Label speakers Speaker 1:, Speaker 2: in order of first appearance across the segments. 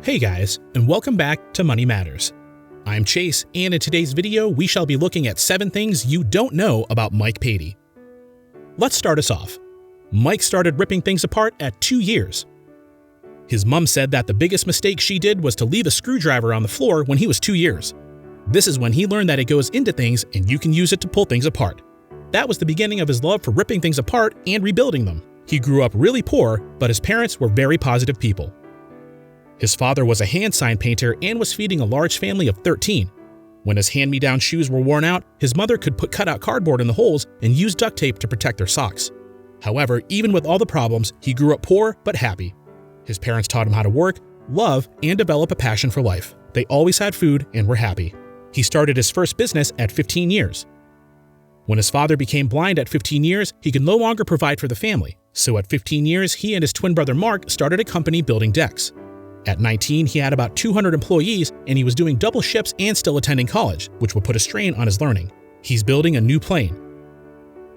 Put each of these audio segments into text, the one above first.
Speaker 1: Hey guys, and welcome back to Money Matters. I'm Chase, and in today's video, we shall be looking at 7 things you don't know about Mike Patey. Let's start us off. Mike started ripping things apart at 2 years. His mom said that the biggest mistake she did was to leave a screwdriver on the floor when he was 2 years. This is when he learned that it goes into things and you can use it to pull things apart. That was the beginning of his love for ripping things apart and rebuilding them. He grew up really poor, but his parents were very positive people. His father was a hand sign painter and was feeding a large family of 13. When his hand-me-down shoes were worn out, his mother could put cut-out cardboard in the holes and use duct tape to protect their socks. However, even with all the problems, he grew up poor but happy. His parents taught him how to work, love, and develop a passion for life. They always had food and were happy. He started his first business at 15 years. When his father became blind at 15 years, he could no longer provide for the family. So at 15 years, he and his twin brother Mark started a company building decks. At 19, he had about 200 employees, and he was doing double shifts and still attending college, which would put a strain on his learning. He's building a new plane.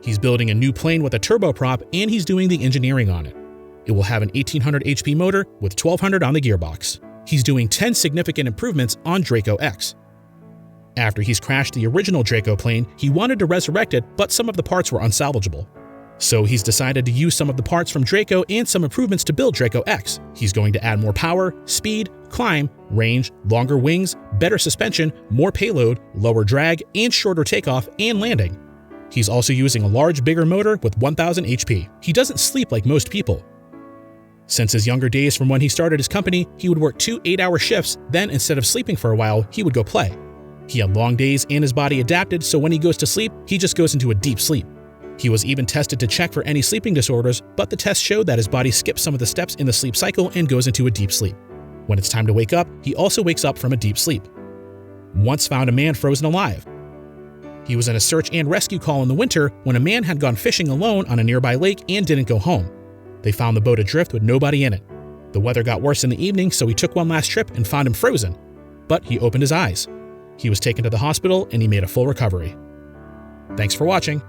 Speaker 1: He's building a new plane with a turboprop, and he's doing the engineering on it. It will have an 1800 HP motor with 1200 on the gearbox. He's doing 10 significant improvements on Draco X. After he's crashed the original Draco plane, he wanted to resurrect it, but some of the parts were unsalvageable. So he's decided to use some of the parts from Draco and some improvements to build Draco X. He's going to add more power, speed, climb, range, longer wings, better suspension, more payload, lower drag, and shorter takeoff and landing. He's also using a large, bigger motor with 1000 HP. He doesn't sleep like most people. Since his younger days from when he started his company, he would work 2 8-hour shifts, then instead of sleeping for a while, he would go play. He had long days and his body adapted, so when he goes to sleep, he just goes into a deep sleep. He was even tested to check for any sleeping disorders, but the test showed that his body skips some of the steps in the sleep cycle and goes into a deep sleep. When it's time to wake up, he also wakes up from a deep sleep. Once found a man frozen alive. He was in a search and rescue call in the winter when a man had gone fishing alone on a nearby lake and didn't go home. They found the boat adrift with nobody in it. The weather got worse in the evening, so he took one last trip and found him frozen. But he opened his eyes. He was taken to the hospital and he made a full recovery. Thanks for watching.